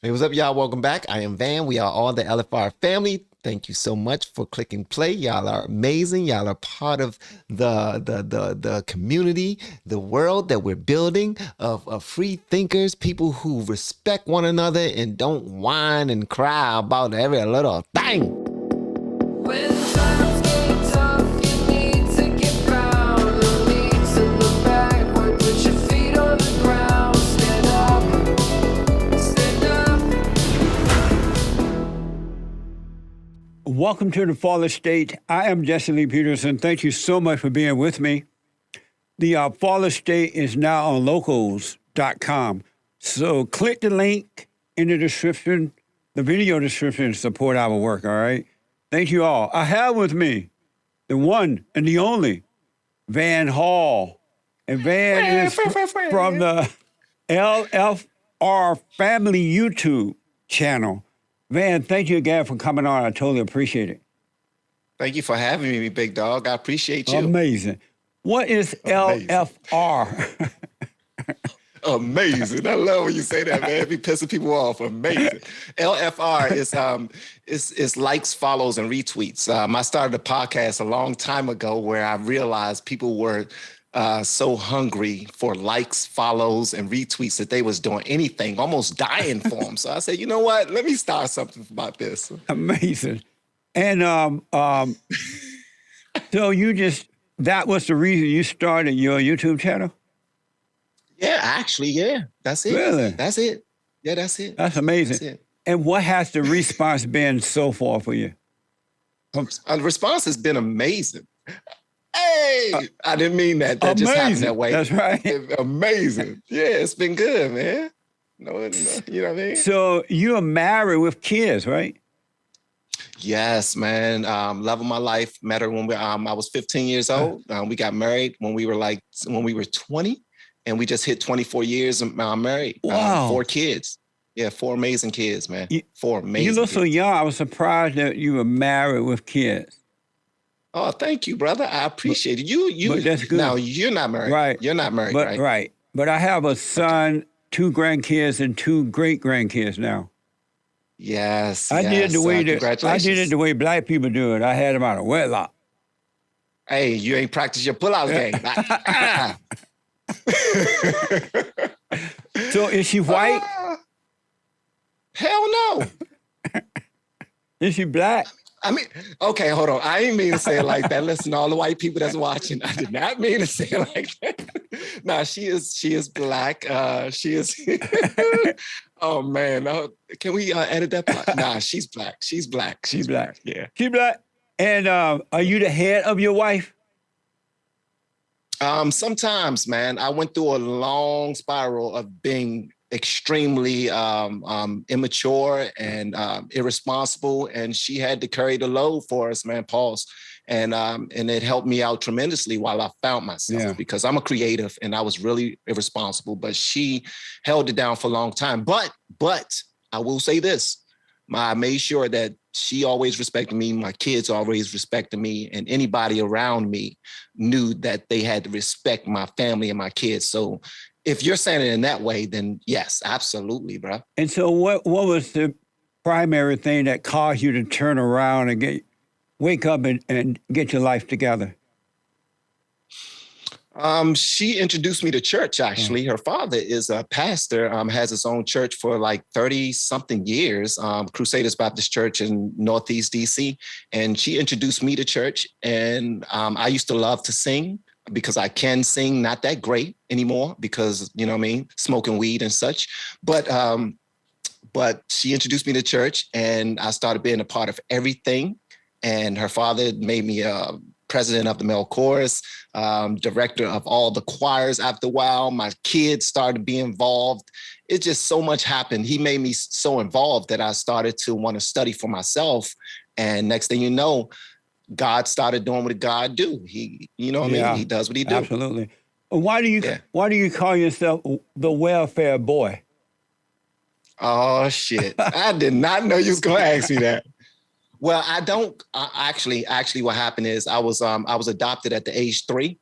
Hey, what's up, y'all? Welcome back. I am Van. We are all the LFR family. Thank you so much for clicking play. Y'all are amazing. Y'all are part of the community, the world that we're building of free thinkers, people who respect one another and don't whine and cry about every little thing. When times get tough, you need to get found. No need to look backward. Put your feet on the ground. Stand up. Stand up. Welcome to the Fallen State. I am Jesse Lee Peterson. Thank you so much for being with me. The Fallen State is now on locals.com. So click the link in the description, the video description, to support our work, all right? Thank you all. I have with me the one and the only Van Hall. And Van is from the LFR Family YouTube channel. Van, thank you again for coming on. I totally appreciate it. Thank you for having me, big dog. I appreciate you. Amazing. What is LFR? Amazing. I love when you say that, man. It be pissing people off. Amazing. LFR is likes, follows, and retweets. I started a podcast a long time ago where I realized people were so hungry for likes, follows, and retweets that they was doing anything, almost dying for them. So I said, you know what? Let me start something about this. Amazing. And so that was the reason you started your YouTube channel? Yeah, actually, yeah. That's it. Really? That's it. Yeah, that's it. That's amazing. That's it. And what has the response been so far for you? The response has been amazing. Hey, I didn't mean that. That amazing. Just happened that way. That's right. Amazing. Yeah, it's been good, man. No, you know what I mean? So you are married with kids, right? Yes, man. Love of my life. Met her when I was 15 years old. We got married when we were 20, and we just hit 24 years married. Wow. 4 kids. Yeah, 4 amazing kids, man. 4 amazing. You look kids. so young. I was surprised that you were married with kids. Oh, thank you, brother. I appreciate it. You. But that's good. Now you're not married, right? You're not married, but, right? Right. But I have a son, 2 grandkids, and 2 great grandkids now. Yes. I did the way congratulations. I did it the way black people do it. I had them out of wedlock. Hey, you ain't practiced your pull-out game. So is she white? Hell no. Is she black? I mean, okay, hold on. I ain't mean to say it like that. Listen, all the white people that's watching, I did not mean to say it like that. No, she is black. She is. Oh man, can we edit that part? Nah, she's black. She's black. She's black. Yeah, she's black. And are you the head of your wife? Sometimes, man. I went through a long spiral of being extremely immature and irresponsible, and she had to carry the load for us, man. Pause. And it helped me out tremendously while I found myself, because I'm a creative and I was really irresponsible, but she held it down for a long time. But I will say this, I made sure that she always respected me. My kids always respected me, and anybody around me knew that they had to respect my family and my kids. So if you're saying it in that way, then yes, absolutely, bro. And so what was the primary thing that caused you to turn around and wake up and get your life together? She introduced me to church, actually. Her father is a pastor, has his own church for like 30-something years, Crusaders Baptist Church in Northeast DC. And she introduced me to church. And I used to love to sing, because I can sing, not that great anymore because, you know what I mean, smoking weed and such. But she introduced me to church, and I started being a part of everything. And her father made me president of the male chorus, director of all the choirs. After a while, my kids started to be involved. It just so much happened. He made me so involved that I started to want to study for myself. And next thing you know, God started doing what God do. He, you know what I mean? He does what he do. Absolutely. Why do you call yourself the welfare boy? Oh shit! I did not know you was gonna ask me that. Well, I don't actually. What happened is I was adopted at the age 3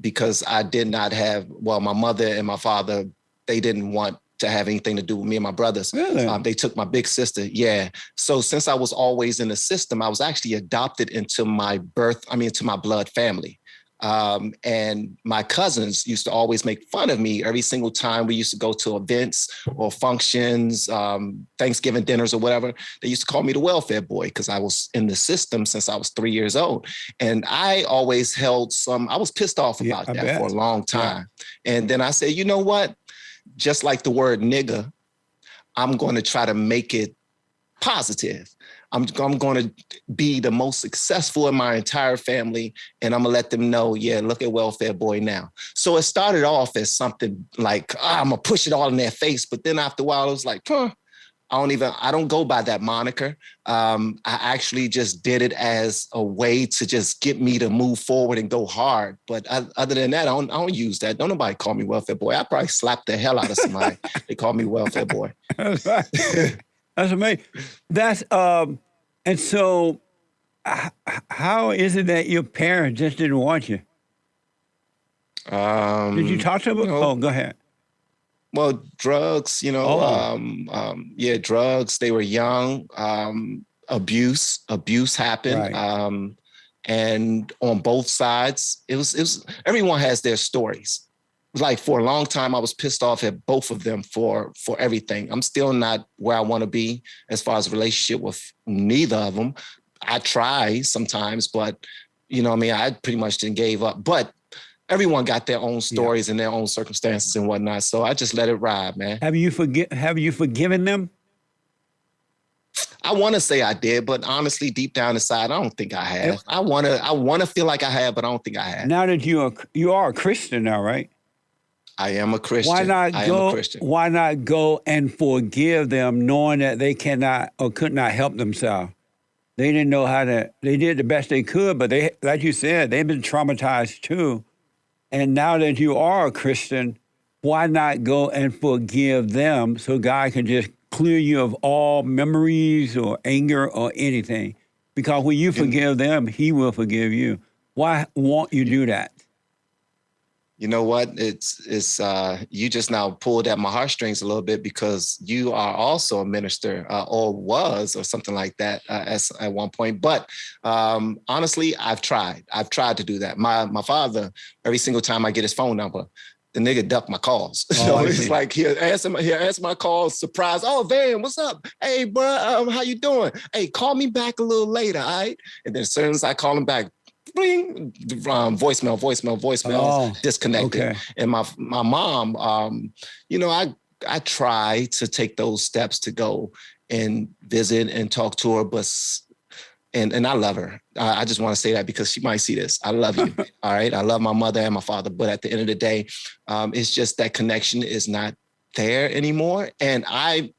because I did not have. Well, my mother and my father, they didn't want to have anything to do with me and my brothers. Really? They took my big sister. Yeah. So since I was always in the system, I was actually adopted into my blood family. And my cousins used to always make fun of me every single time we used to go to events or functions, Thanksgiving dinners or whatever. They used to call me the welfare boy because I was in the system since I was 3 years old. And I always I was pissed off about that for a long time. Yeah. And then I said, you know what? Just like the word nigga, I'm going to try to make it positive. I'm going to be the most successful in my entire family, and I'm going to let them know, yeah, look at welfare boy now. So it started off as something like, I'm going to push it all in their face. But then after a while, it was like, I don't go by that moniker. I actually just did it as a way to just get me to move forward and go hard. But other than that, I don't use that. Don't nobody call me welfare boy. I probably slap the hell out of somebody. They call me welfare boy. That's right. That's amazing. And so how is it that your parents just didn't want you? Did you talk to them? Go ahead. Well, drugs, drugs. They were young. Abuse happened. Right. And on both sides, it was everyone has their stories. Like for a long time, I was pissed off at both of them for everything. I'm still not where I want to be as far as a relationship with neither of them. I try sometimes, but I pretty much didn't gave up. But everyone got their own stories and their own circumstances and whatnot. So I just let it ride, man. Have you forgiven them? I want to say I did, but honestly, deep down inside, I don't think I have. I want to feel like I have, but I don't think I have. Now that you are a Christian now, right? I am a Christian. Why not go and forgive them, knowing that they cannot or could not help themselves? They didn't know they did the best they could, but they, like you said, they've been traumatized too. And now that you are a Christian, why not go and forgive them so God can just clear you of all memories or anger or anything? Because when you forgive them, He will forgive you. Why won't you do that? You know what? It's you just now pulled at my heartstrings a little bit because you are also a minister or was or something like that at one point. But honestly, I've tried to do that. My father, every single time I get his phone number, the nigga duck my calls. So it's like he'll answer my calls, surprise. Oh, Van, what's up? Hey, bro, how you doing? Hey, call me back a little later, all right? And then as soon as I call him back, bling, voicemail, disconnected. Okay. And my mom, I try to take those steps to go and visit and talk to her, but and I love her. I just want to say that because she might see this. I love you. All right. I love my mother and my father, but at the end of the day, it's just that connection is not there anymore. And I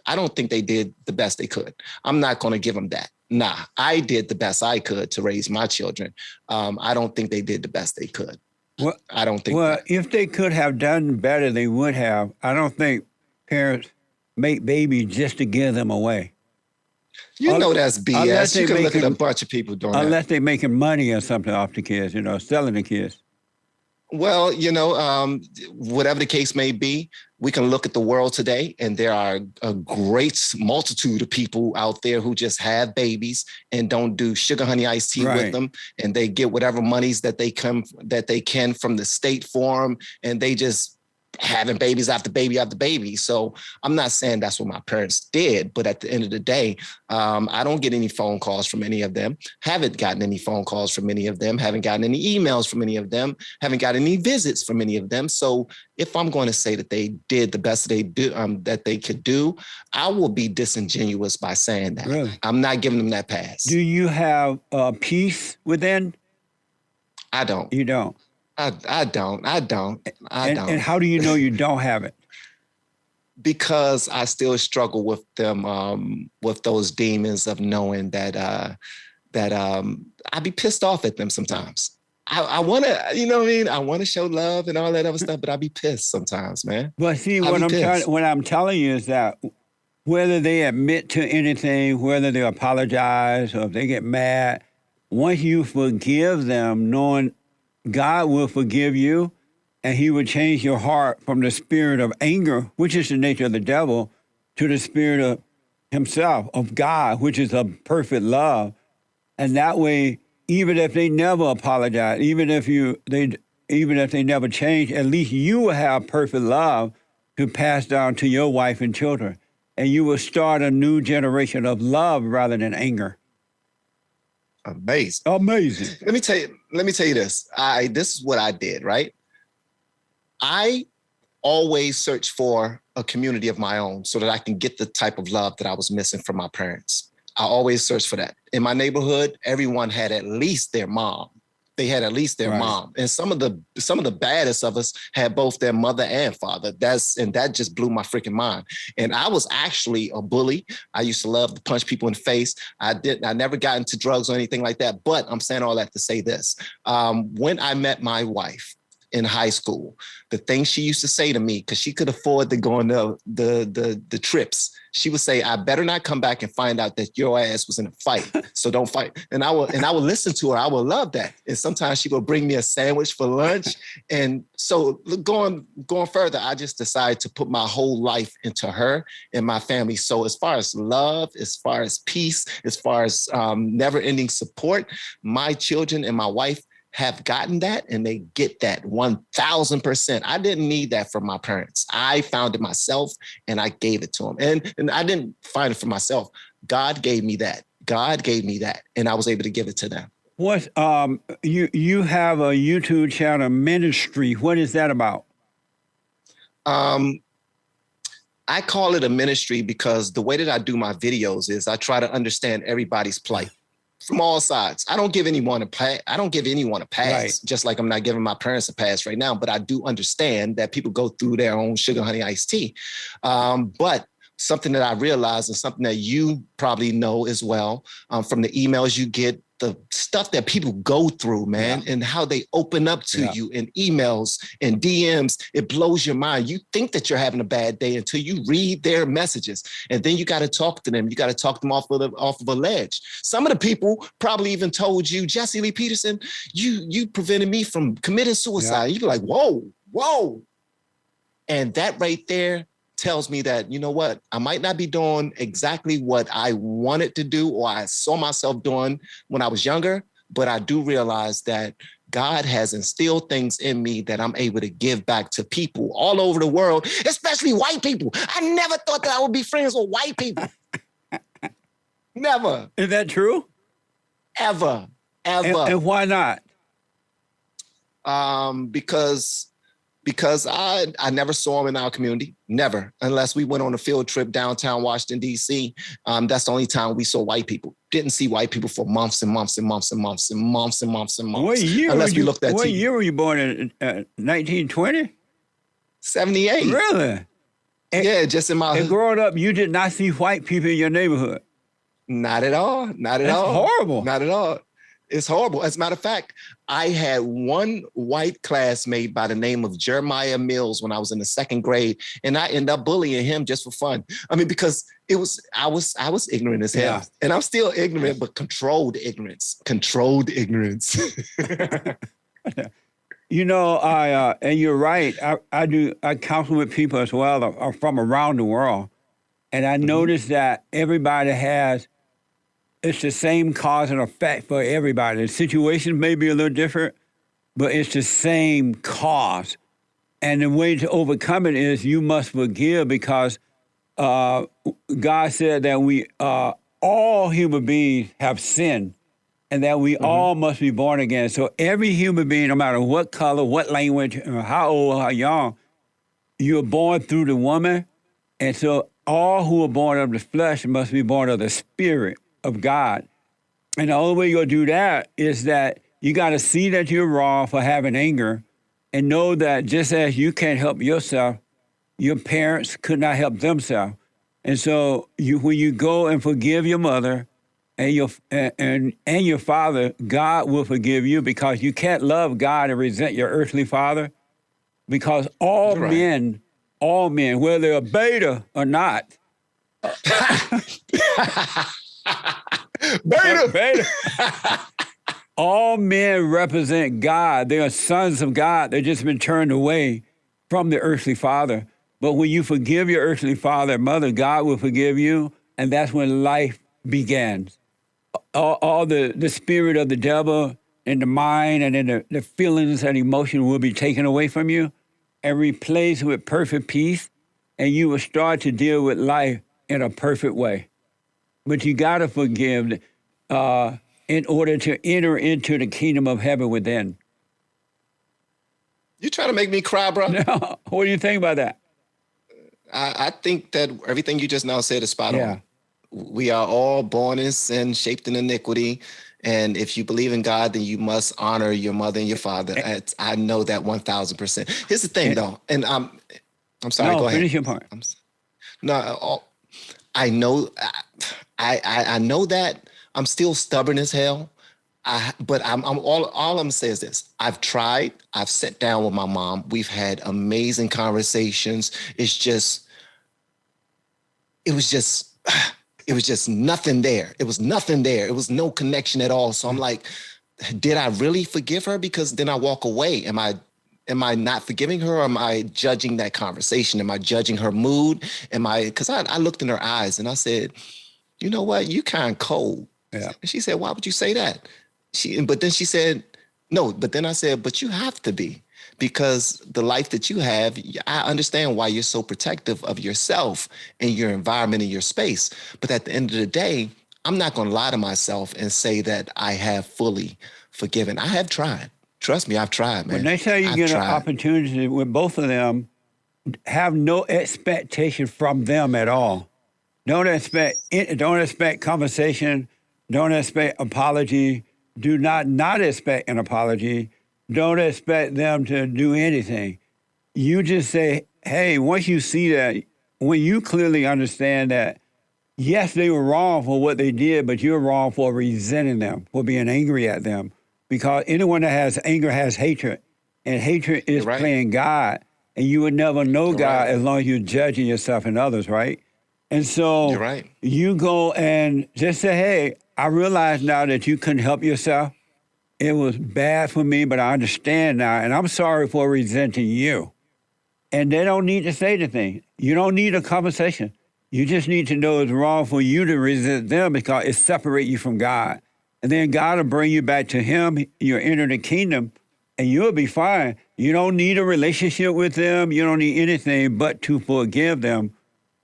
don't think they did the best they could. I'm not going to give them that. Nah, I did the best I could to raise my children. I don't think they did the best they could. Well, I don't think. Well, if they could have done better, they would have. I don't think parents make babies just to give them away. You know that's BS. You can look at a bunch of people doing that. Unless they're making money or something off the kids, selling the kids. Well, whatever the case may be, we can look at the world today, and there are a great multitude of people out there who just have babies and don't do sugar honey iced tea with them, and they get whatever monies that they can from the state for them, and they just having babies after baby after baby. So I'm not saying that's what my parents did, but at the end of the day, I don't get any phone calls from any of them. Haven't gotten any phone calls from any of them. Haven't gotten any emails from any of them. Haven't got any visits from any of them. So if I'm going to say that they did the best that they could do, I will be disingenuous by saying that. Really? I'm not giving them that pass. Do you have peace within? I don't. You don't? I don't. And how do you know you don't have it? Because I still struggle with them, with those demons of knowing that I'd be pissed off at them sometimes. I want to, I want to show love and all that other stuff, but I'd be pissed sometimes, man. But see, what I'm telling you is that whether they admit to anything, whether they apologize or if they get mad, once you forgive them, knowing God will forgive you, and he would change your heart from the spirit of anger, which is the nature of the devil, to the spirit of himself, of God, which is a perfect love. And that way, even if they never apologize, even if they never change, at least you will have perfect love to pass down to your wife and children. And you will start a new generation of love rather than anger. Amazing. Amazing. Let me tell you this. This is what I did, right? I always search for a community of my own so that I can get the type of love that I was missing from my parents. I always search for that. In my neighborhood, everyone had at least their mom. They had at least their mom. And some of the baddest of us had both their mother and father. That just blew my freaking mind. And I was actually a bully. I used to love to punch people in the face. I never got into drugs or anything like that. But I'm saying all that to say this. When I met my wife in high school, the thing she used to say to me, because she could afford to go on the trips, she would say, "I better not come back and find out that your ass was in a fight. So don't fight." And I would listen to her. I would love that. And sometimes she would bring me a sandwich for lunch. And so going further, I just decided to put my whole life into her and my family. So as far as love, as far as peace, as far as never-ending support, my children and my wife have gotten that, and they get that 1,000%. I didn't need that from my parents. I found it myself, and I gave it to them. And I didn't find it for myself. God gave me that. God gave me that, and I was able to give it to them. What you have a YouTube channel, ministry. What is that about? I call it a ministry because the way that I do my videos is I try to understand everybody's plight from all sides. I don't give anyone a pass. Right. Just like I'm not giving my parents a pass right now, but I do understand that people go through their own sugar, honey, iced tea. But something that I realized, and something that you probably know as well, from the emails you get, the stuff that people go through, man, and how they open up to you in emails and DMs, it blows your mind. You think that you're having a bad day until you read their messages. And then you got to talk to them. You got to talk them off of a ledge. Some of the people probably even told you, "Jesse Lee Peterson, you prevented me from committing suicide." You'd be like, whoa. And that right there tells me that, you know what, I might not be doing exactly what I wanted to do or I saw myself doing when I was younger, but I do realize that God has instilled things in me that I'm able to give back to people all over the world, especially white people. I never thought that I would be friends with white people. Never. Is that true? Ever. And why not? Because I never saw them in our community, never, unless we went on a field trip downtown Washington, D.C. That's the only time we saw white people. Didn't see white people for months and months and months and months and months and months and months. What year unless we looked at What TV. year were you born in? 1920? 78. Really? Yeah, just in my And growing up, you did not see white people in your neighborhood? Not at all. Not at all. That's horrible. Not at all. It's horrible. As a matter of fact, I had one white classmate by the name of Jeremiah Mills when I was in the second grade, and I ended up bullying him just for fun. I mean, because I was ignorant as hell, and I'm still ignorant, but controlled ignorance. You know, and you're right. I counsel with people as well from around the world, and I noticed that everybody it's the same cause and effect for everybody. The situations may be a little different, but it's the same cause. And the way to overcome it is you must forgive, because God said that we all human beings have sinned, and that we all must be born again. So every human being, no matter what color, what language, how old, how young, you're born through the woman. And so all who are born of the flesh must be born of the spirit of God. And the only way you're going to do that is that you got to see that you're wrong for having anger, and know that just as you can't help yourself, your parents could not help themselves. And so when you go and forgive your mother and your father, God will forgive you, because you can't love God and resent your earthly father, because all men, whether they're a beta or not, Beta. All men represent God. They are sons of God. They've just been turned away from the earthly father. But when you forgive your earthly father and mother, God will forgive you, and that's when life begins. All the spirit of the devil in the mind and in the feelings and emotion will be taken away from you and replaced with perfect peace, and you will start to deal with life in a perfect way. But you got to forgive in order to enter into the kingdom of heaven within. You trying to make me cry, bro? Now, what do you think about that? I think that everything you just now said is spot Yeah. on. We are all born in sin, shaped in iniquity. And if you believe in God, then you must honor your mother and your father. I know that 1,000%. Here's the thing, though, and I'm sorry. No, Go ahead. finish your point. No, I know. I know that I'm still stubborn as hell. But I'm all I'm gonna say is this. I've tried. I've sat down with my mom. We've had amazing conversations. It was just nothing there. It was nothing there. It was no connection at all. So I'm like, did I really forgive her? Because then I walk away. Am I not forgiving her, or am I judging that conversation? Am I judging her mood? Because I looked in her eyes and I said, you know what? You kind of cold. Yeah. And she said, why would you say that? But then she said, no, but then I said, but you have to be, because the life that you have, I understand why you're so protective of yourself and your environment and your space. But at the end of the day, I'm not going to lie to myself and say that I have fully forgiven. I have tried. Trust me, I've tried, man. When next time you I've get an tried. opportunity with both of them, have no expectation from them at all. Don't expect conversation. Don't expect apology. Do not expect an apology. Don't expect them to do anything. You just say, hey, once you see that, when you clearly understand that, yes, they were wrong for what they did, but you're wrong for resenting them, for being angry at them. Because anyone that has anger has hatred, and hatred is You're right. playing God, and you would never know You're God right. as long as you're judging yourself and others, right? And so You're right. you go and just say, hey, I realize now that you couldn't help yourself. It was bad for me, but I understand now, and I'm sorry for resenting you. And they don't need to say anything. You don't need a conversation. You just need to know it's wrong for you to resent them, because it separates you from God. And then God will bring you back to him. You'll enter the kingdom, and you'll be fine. You don't need a relationship with them. You don't need anything but to forgive them,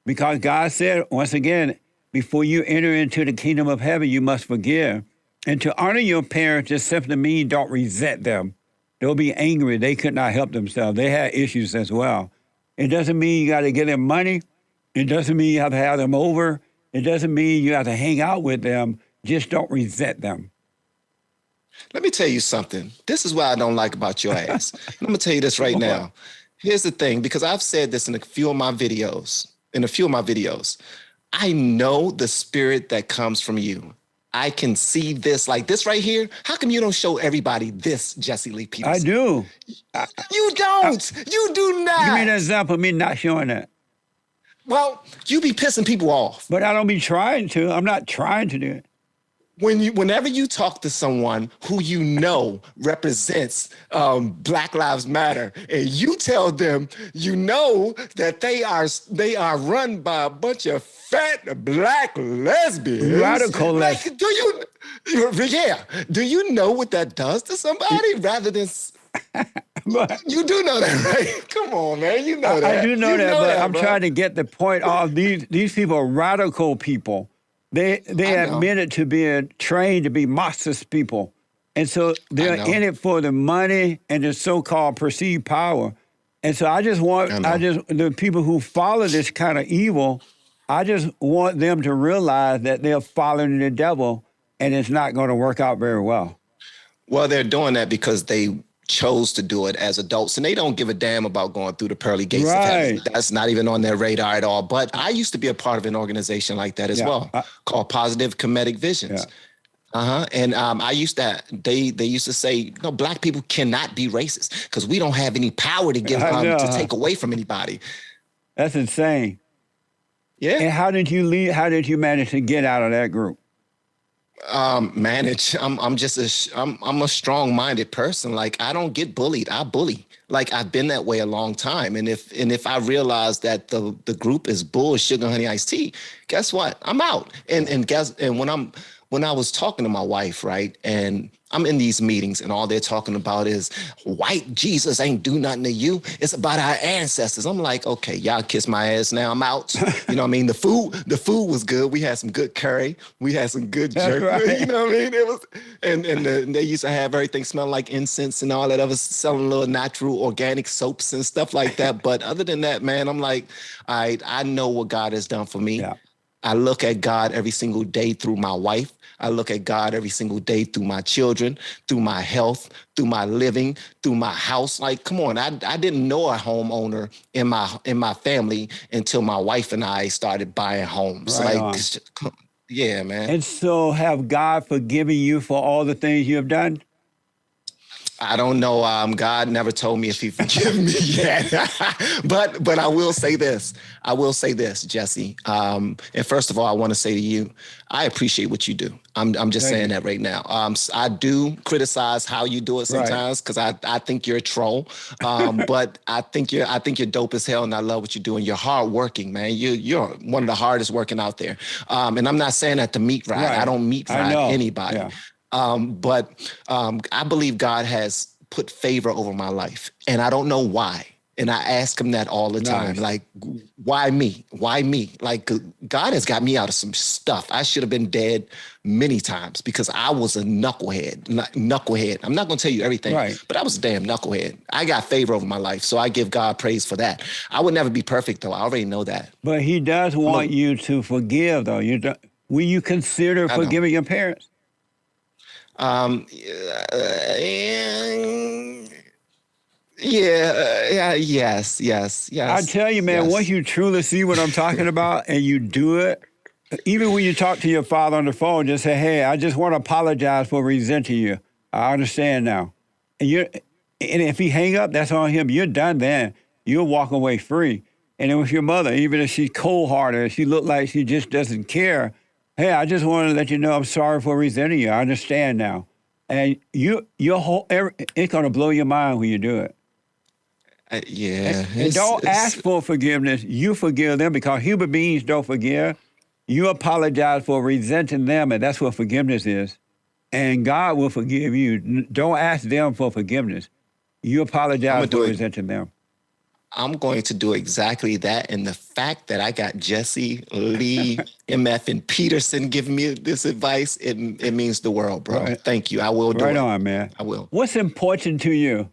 because God said, once again, before you enter into the kingdom of heaven, you must forgive. And to honor your parents just simply means don't resent them. They'll be angry. They could not help themselves. They had issues as well. It doesn't mean you got to give them money. It doesn't mean you have to have them over. It doesn't mean you have to hang out with them. Just don't resent them. Let me tell you something. This is what I don't like about your ass. I'm going to tell you this right now. Here's the thing, because I've said this in a few of my videos. I know the spirit that comes from you. I can see this, like this right here. How come you don't show everybody this, Jesse Lee Peterson? I do. You don't. You do not. Give me an example of me not showing that. Well, you be pissing people off. But I don't be trying to. I'm not trying to do it. Whenever you talk to someone who you know represents Black Lives Matter, and you tell them you know that they are run by a bunch of fat Black lesbians, Radical like, do you know what that does to somebody? Rather than But you do know that, right? Come on, man, you know that. I do know You that, but I'm bro. trying to get the point off. These people are radical people. They admitted to being trained to be Marxist people. And so they're in it for the money and the so-called perceived power. And so the people who follow this kind of evil, I just want them to realize that they're following the devil, and it's not going to work out very well. Well, they're doing that because they chose to do it as adults, and they don't give a damn about going through the pearly gates of heaven. That's not even on their radar at all. But I used to be a part of an organization like that as well, called Positive Comedic Visions. And I used to, they used to say, no, Black people cannot be racist because we don't have any power to give to take away from anybody. That's insane. Yeah. And how did you leave? How did you manage to get out of that group? Manage. I'm a strong-minded person. Like I don't get bullied. I bully. Like I've been that way a long time. And if I realize that the group is bull sugar honey iced tea, guess what? I'm out. And when I was talking to my wife, right, and I'm in these meetings and all they're talking about is white Jesus ain't do nothing to you. It's about our ancestors. I'm like, okay, y'all kiss my ass now. I'm out. You know what I mean? The food was good. We had some good curry. We had some good That's jerk. right. You know what I mean? It was, and they used to have everything smell like incense and all that other, selling little natural organic soaps and stuff like that. But other than that, man, I'm like, all right, I know what God has done for me. Yeah. I look at God every single day through my wife. I look at God every single day through my children, through my health, through my living, through my house. Like, come on, I didn't know a homeowner in my family until my wife and I started buying homes. Right Like, on. yeah, man. And so have God forgiven you for all the things you have done? I don't know. God never told me if He forgive me yet, but I will say this. I will say this, Jesse. And first of all, I want to say to you, I appreciate what you do. I'm just Thank saying you. that right now. I do criticize how you do it Right. sometimes because I think you're a troll. But I think you're dope as hell, and I love what you do. And you're hardworking, man. You're one of the hardest working out there. And I'm not saying that to meat ride. I Right. don't meat I ride know. anybody. Yeah. But I believe God has put favor over my life, and I don't know why. And I ask Him that all the time, Nice. like, why me? Why me? Like, God has got me out of some stuff. I should have been dead many times because I was a knucklehead. Knucklehead. I'm not going to tell you everything, Right. but I was a damn knucklehead. I got favor over my life, so I give God praise for that. I would never be perfect, though. I already know that. But he does want you to forgive, though. Will you consider I know. forgiving your parents? Yeah, yes, yes, I yes, tell you, man, once yes. you truly see what I'm talking about and you do it, even when you talk to your father on the phone, just say, hey, I just want to apologize for resenting you. I understand now. And if he hang up, that's on him. You're done then. You'll walk away free. And then with your mother, even if she's cold-hearted, she look like she just doesn't care, hey, I just want to let you know I'm sorry for resenting you. I understand now. And it's going to blow your mind when you do it. Yeah, And don't it's ask for forgiveness. You forgive them because human beings don't forgive. You apologize for resenting them, and that's what forgiveness is. And God will forgive you. Don't ask them for forgiveness. You I'm apologize gonna for do it. resenting them. I'm going to do exactly that. And the fact that I got Jesse Lee MF and Peterson giving me this advice, it means the world, bro. Right, Thank you. I will do right it. on, man. I will. What's important to you?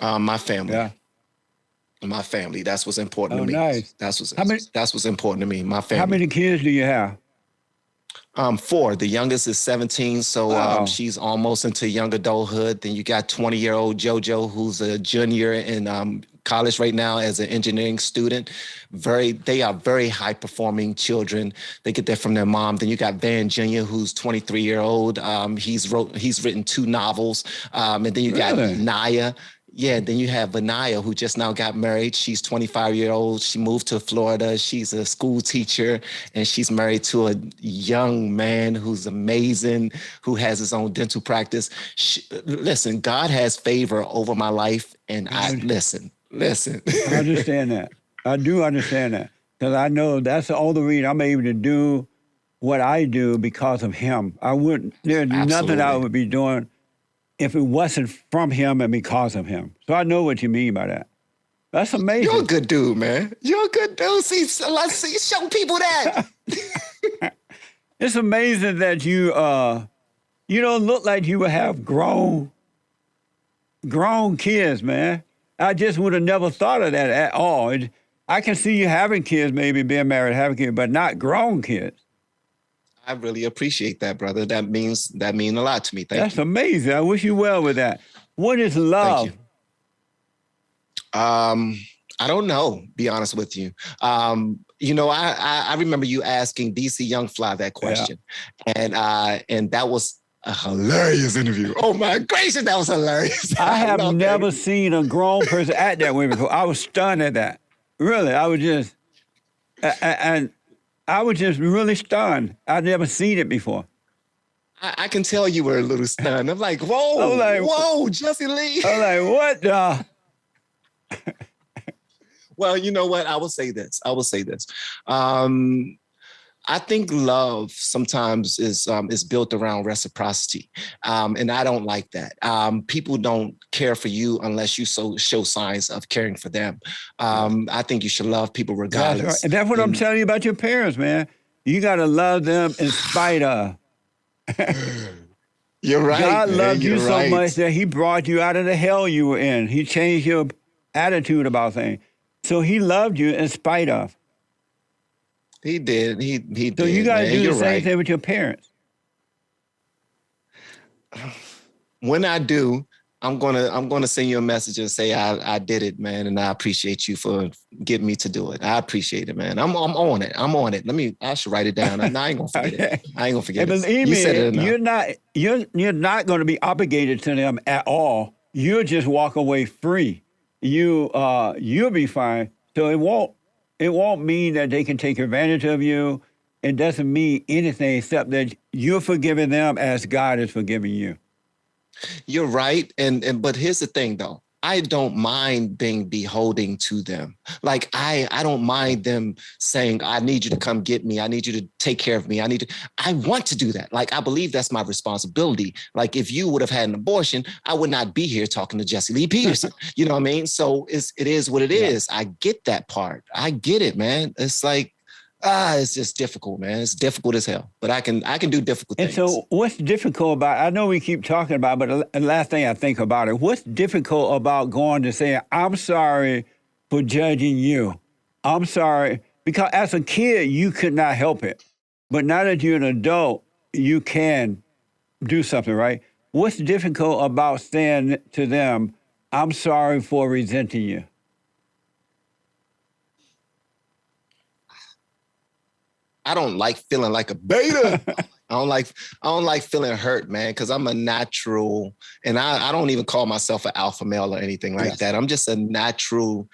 My family. Yeah. My family. That's what's important Oh, to me. nice. That's what's How many that's what's important to me. My how family. many kids do you have? Four. The youngest is 17, so Wow. she's almost into young adulthood. Then you got 20-year-old JoJo, who's a junior in college right now as an engineering student. They are very high performing children. They get that from their mom. Then you got Van Jr., who's 23-year-old. He's written two novels. And then you got Really? Naya. Yeah, then you have Vanaya, who just now got married. She's 25-year-old. She moved to Florida. She's a school teacher, and she's married to a young man who's amazing, who has his own dental practice. Listen, God has favor over my life, and I I, listen. I understand that. I do understand that because I know that's the only reason I'm able to do what I do because of him. I wouldn't. There's nothing I Absolutely. would be doing if it wasn't from him and because of him. So I know what you mean by that. That's You're a amazing. good dude, man. You're a good dude. See, let's see, show people that. It's amazing that you don't look like you would have grown kids, man. I just would have never thought of that at all. I can see you having kids, maybe being married, having kids, but not grown kids. I really appreciate that, brother. That means a lot to me. Thank That's you. amazing. I wish you well with that. What is Thank you. love? Um, I don't know, be honest with you. I remember you asking DC Young Fly that Yeah. question. And that was a hilarious interview. Oh my gracious, that was hilarious. I I have love that never interview. seen a grown person act that way before. I was stunned at that. Really, I was just, and I was just really stunned. I'd never seen it before. I can tell you were a little stunned. I'm like, I whoa, was like, whoa, Jesse Lee. I was like, what the? Well, you know what? I will say this. I think love sometimes is built around reciprocity, and I don't like that. People don't care for you unless you show signs of caring for them. I think you should love people That's right. regardless. And that's what I'm And telling you about your parents, man. You got to love them in spite of. you're right, God man. loved you You're so right. much that he brought you out of the hell you were in. He changed your attitude about things. So he loved you in spite of. He did. He So you did, got to man. do the You're same right. thing with your parents. When I do, I'm gonna send you a message and say I did it, man, and I appreciate you for getting me to do it. I appreciate it, man. I'm on it. I'm on it. I should write it down. I ain't gonna forget it. I ain't gonna forget And it. believe You said it me, enough. you're not going to be obligated to them at all. You'll just walk away free. You'll be fine. So it won't mean that they can take advantage of you. It doesn't mean anything except that you're forgiving them as God is forgiving you. You're right. And but here's the thing though. I don't mind being beholding to them. Like I don't mind them saying, I need you to come get me. I need you to take care of me. I want to do that. Like I believe that's my responsibility. Like if you would have had an abortion, I would not be here talking to Jesse Lee Peterson. You know what I mean? So it is what it is. I get that part. I get it, man. It's like, it's just difficult, man. It's difficult as hell. But I can do difficult And things. so what's difficult about, I know we keep talking about, but the last thing I think about it, what's difficult about going to say, I'm sorry for judging you. I'm sorry. Because as a kid, you could not help it. But now that you're an adult, you can do something, right? What's difficult about saying to them, I'm sorry for resenting you? I don't like feeling like a beta. I don't like feeling hurt, man, because I'm a natural, and I don't even call myself an alpha male or anything like that. I'm just a natural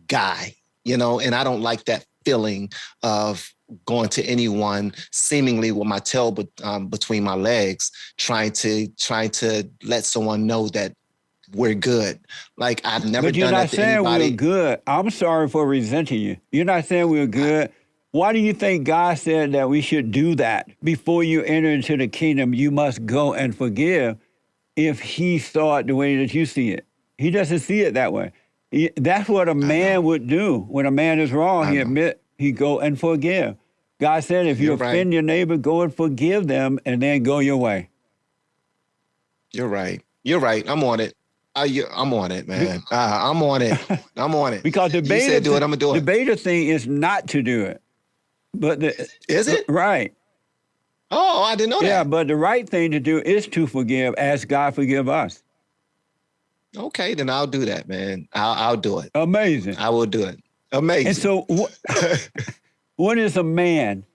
guy, and I don't like that feeling of going to anyone seemingly with my tail between my legs, trying to let someone know that we're good. Like I've never But you're done not that to saying we're anybody. good. I'm sorry for resenting you. You're not saying we're good. Why do you think God said that we should do that? Before you enter into the kingdom, you must go and forgive if he saw it the way that you see it. He doesn't see it that way. That's what a man would do. When a man is wrong, he go and forgive. God said, if you You're right. offend your neighbor, go and forgive them and then go your way. You're right. You're right. I'm on it. I'm on it, man. I'm on it. I'm on it. Because the You said do it, I'm gonna do the it. beta thing is not to do it. But Is it? Right. Oh, I didn't know that. Yeah, but the right thing to do is to forgive as God forgive us. Okay, then I'll do that, man. I'll do it. Amazing. I will do it. Amazing. And so what is a man?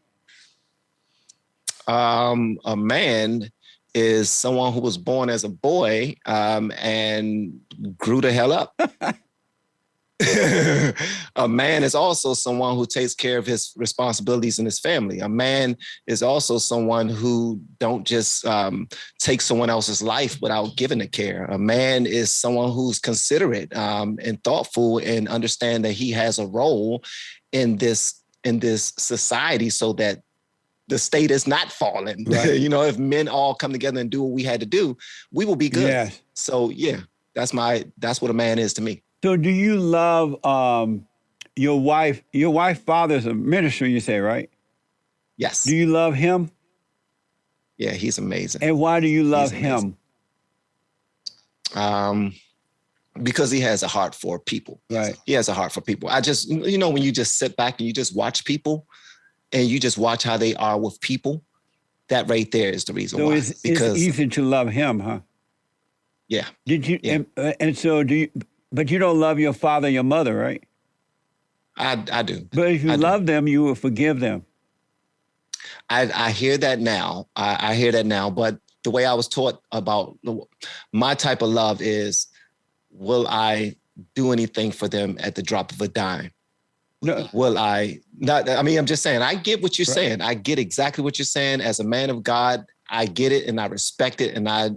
A man is someone who was born as a boy and grew the hell up. A man is also someone who takes care of his responsibilities in his family. A man is also someone who don't just take someone else's life without giving the care. A man is someone who's considerate and thoughtful and understand that he has a role in this society so that the state is not falling. Right. If men all come together and do what we had to do, we will be good. Yes. So yeah, that's what a man is to me. So do you love your wife? Your wife's father's a minister, you say, right? Yes. Do you love him? Yeah, he's amazing. And why do you love him? Because he has a heart for people. Right. He has a heart for people. I just, when you just sit back and you just watch people and you just watch how they are with people, that right there is the reason why. It's easy to love him, huh? Yeah. Did you? Yeah. And so do you? But you don't love your father and your mother, right? I do. But if you love them, you will forgive them. I hear that now. I hear that now. But the way I was taught about my type of love is, will I do anything for them at the drop of a dime? No, Will I not? I mean, I'm just saying, I get what you're right. saying. I get exactly what you're saying. As a man of God, I get it and I respect it. And I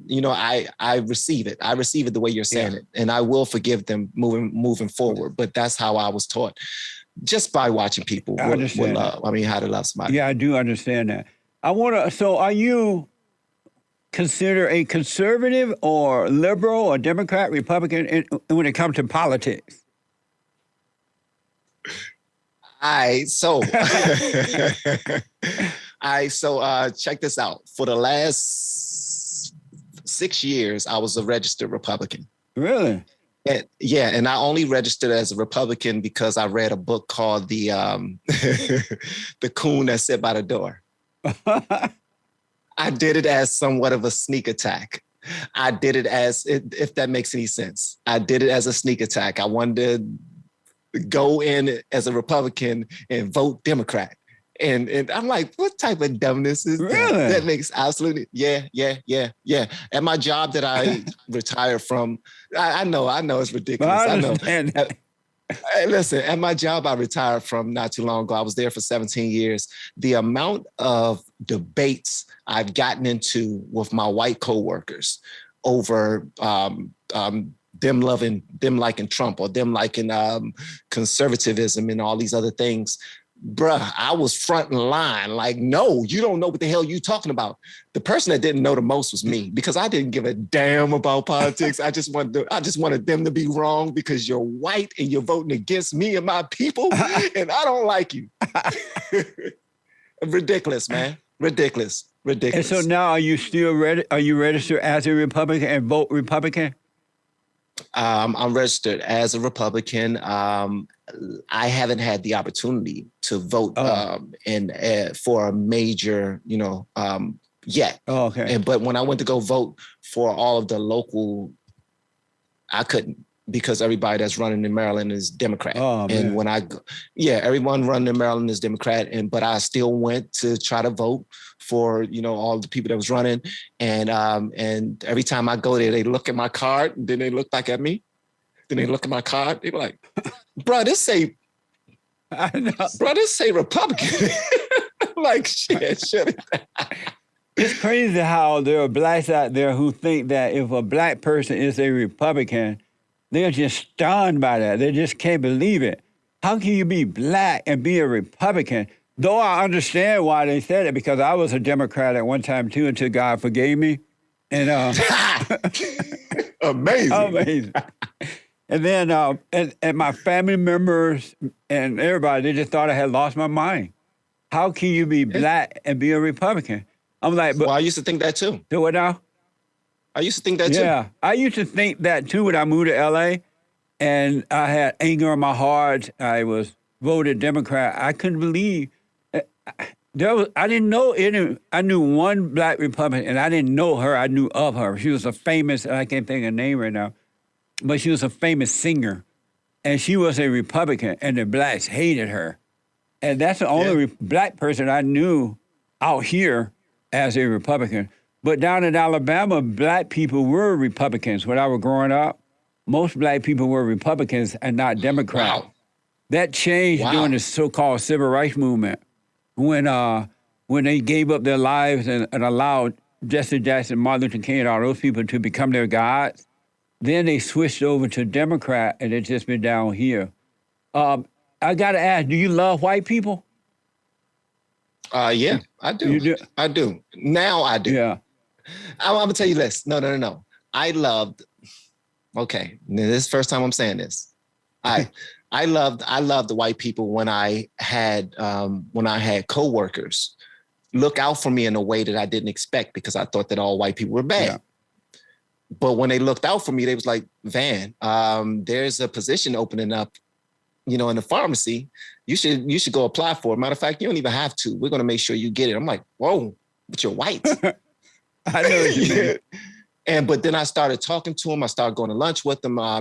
receive it. I receive it the way you're saying Yeah, it. And I will forgive them moving forward. But that's how I was taught just by watching people I will understand that. love. I mean, how to love somebody. Yeah, I do understand that. I want to. So, are you consider a conservative or liberal or Democrat, Republican when it comes to politics? I so check this out. For the last 6 years, I was a registered Republican. Really? And, yeah, and I only registered as a Republican because I read a book called the the Coon That Sat by the Door. I did it as somewhat of a sneak attack. I did it as, if that makes any sense. I did it as a sneak attack. I wanted to go in as a Republican and vote Democrat. And I'm like, what type of dumbness is that? Really? That makes absolutely, yeah. At my job that I retired from, I know it's ridiculous. I I know. understand. Hey, listen, at my job I retired from not too long ago, I was there for 17 years. The amount of debates I've gotten into with my white coworkers over them liking Trump or them liking conservatism and all these other things. Bruh, I was front in line. Like, no, you don't know what the hell you talking about. The person that didn't know the most was me because I didn't give a damn about politics. I just wanted them to be wrong because you're white and you're voting against me and my people, and I don't like you. Ridiculous, man. Ridiculous. And so now, are you still Are you registered as a Republican and vote Republican? I'm registered as a Republican. I haven't had the opportunity to vote for a major, yet. Oh, okay. But when I went to go vote for all of the local, I couldn't because everybody that's running in Maryland is Democrat. Oh, man. And everyone running in Maryland is Democrat. But I still went to try to vote for, all the people that was running. And every time I go there, they look at my card and then they look back at me. Then they look at my card. They were like, bro, this say Republican. I'm like, shit. It's crazy how there are blacks out there who think that if a black person is a Republican, they're just stunned by that. They just can't believe it. How can you be black and be a Republican? Though I understand why they said it, because I was a Democrat at one time too, until God forgave me. And amazing. And then and my family members and everybody, they just thought I had lost my mind. How can you be black and be a Republican? I'm like, but well, I used to think that too. Do what now? I used to think that too. Yeah, I used to think that too when I moved to LA, and I had anger in my heart. I was voted Democrat. I couldn't believe I didn't know any. I knew one black Republican, and I didn't know her. I knew of her. She was a famous. I can't think of her name right now, but she was a famous singer, and she was a Republican, and the blacks hated her, and that's the only black person I knew out here as a Republican. But down in Alabama, black people were Republicans. When I was growing up, most black people were Republicans and not Democrats. Wow. That changed during the so-called civil rights movement when they gave up their lives and allowed Jesse Jackson, Martin Luther King, and all those people to become their gods. Then they switched over to Democrat, and it's just been down here. I got to ask, do you love white people? Yeah, I do. You do? I do. Now I do. Yeah. I'm going to tell you this. No. I loved, okay, this is the first time I'm saying this. I loved the white people when I had coworkers look out for me in a way that I didn't expect because I thought that all white people were bad. Yeah. But when they looked out for me, they was like, Van, there's a position opening up, in the pharmacy. You should go apply for it. Matter of fact, you don't even have to. We're going to make sure you get it. I'm like, whoa, but you're white. I know what you mean. But then I started talking to them. I started going to lunch with them. I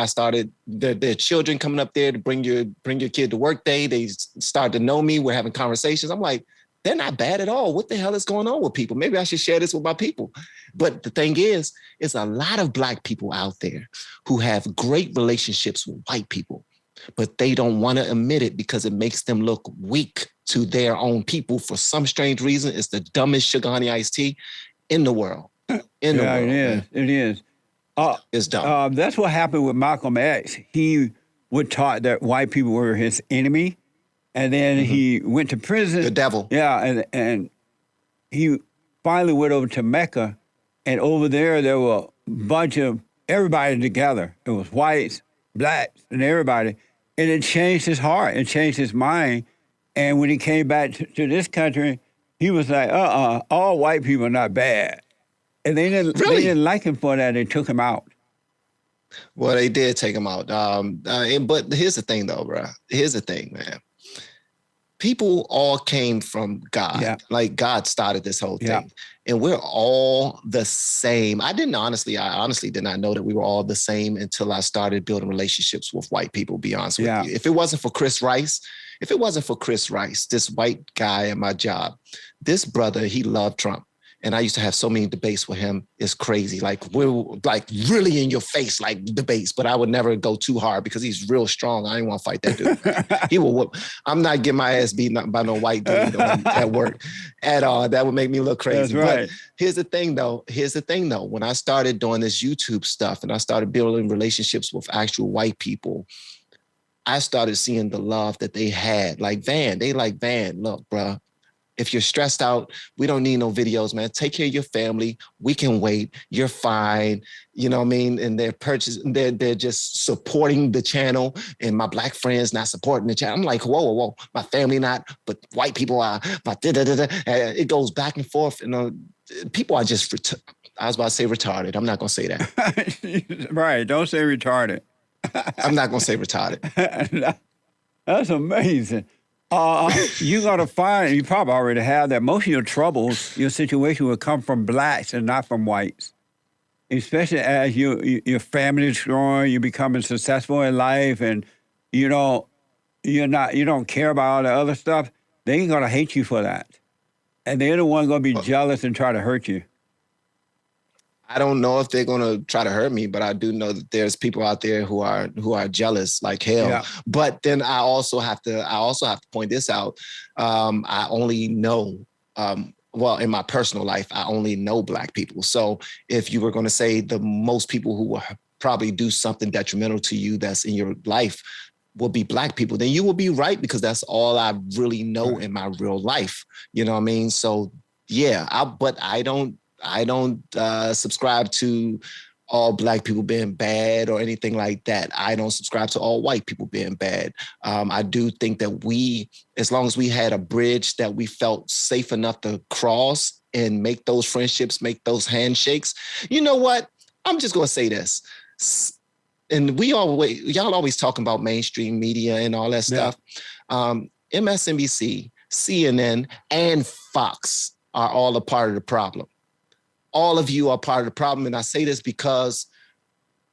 started their children coming up there to bring your kid to work day. They started to know me. We're having conversations. I'm like, they're not bad at all. What the hell is going on with people? Maybe I should share this with my people. But the thing is, it's a lot of black people out there who have great relationships with white people. but they don't want to admit it because it makes them look weak to their own people. For some strange reason, it's the dumbest sugar honey iced tea in the world. In the world, it is. man. It is. It's dumb. That's what happened with Malcolm X. He was taught that white people were his enemy, and then he went to prison. The devil. Yeah, and he finally went over to Mecca, and over there were a bunch of everybody together. It was whites, blacks, and everybody, and it changed his heart. It changed his mind. And when he came back to this country, he was like, all white people are not bad. And they didn't like him for that. They took him out. Well, they did take him out. But here's the thing, though, bro. Here's the thing, man. People all came from God. Yeah. Like God started this whole thing. Yeah. And we're all the same. I honestly did not know that we were all the same until I started building relationships with white people, to be honest with you. If it wasn't for Chris Rice, this white guy at my job, this brother, he loved Trump. And I used to have so many debates with him. It's crazy. Like, we're like really in your face, like debates, but I would never go too hard because he's real strong. I didn't want to fight that dude. He will whoop. I'm not getting my ass beaten by no white dude at work at all. That would make me look crazy. That's right. But here's the thing though. When I started doing this YouTube stuff and I started building relationships with actual white people, I started seeing the love that they had. Like Van, look, bro. If you're stressed out, we don't need no videos, man. Take care of your family. We can wait. You're fine. You know what I mean? And they're just supporting the channel, and my black friends not supporting the channel. I'm like, whoa. My family not, but white people are. But it goes back and forth. And people are just, I was about to say retarded. I'm not going to say that. Right. Don't say retarded. I'm not going to say retarded. That's amazing. You got to find, you probably already have that, most of your troubles, your situation will come from blacks and not from whites. Especially as your family is growing, you're becoming successful in life, and you don't care about all the other stuff. They ain't going to hate you for that. And they're the ones going to be jealous and try to hurt you. I don't know if they're going to try to hurt me, but I do know that there's people out there who are jealous like hell. Yeah. But then I also have to point this out. I only know, in my personal life, I only know black people. So if you were going to say the most people who will probably do something detrimental to you that's in your life will be black people, then you will be right, because that's all I really know in my real life. You know what I mean? So yeah, I don't subscribe to all black people being bad or anything like that. I don't subscribe to all white people being bad. I do think that as long as we had a bridge that we felt safe enough to cross and make those friendships, make those handshakes, you know what? I'm just going to say this. And y'all always talking about mainstream media and all that stuff. MSNBC, CNN, and Fox are all a part of the problem. All of you are part of the problem. And I say this because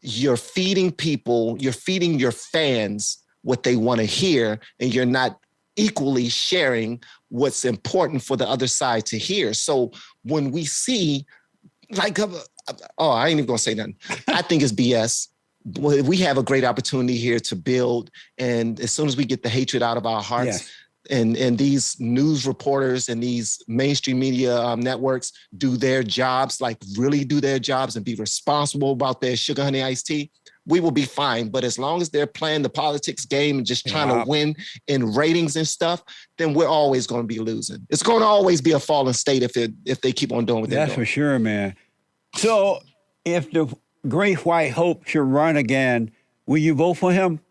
you're feeding your fans what they want to hear, and you're not equally sharing what's important for the other side to hear. So when we see, I ain't even gonna say nothing. I think it's BS. We have a great opportunity here to build. And as soon as we get the hatred out of our hearts, and these news reporters and these mainstream media networks do their jobs, like really do their jobs and be responsible about their sugar honey iced tea, we will be fine. But as long as they're playing the politics game and just trying to win in ratings and stuff, then we're always going to be losing. It's going to always be a fallen state if they keep on doing what they're doing. That's for sure, man. So if the Great White Hope should run again, will you vote for him?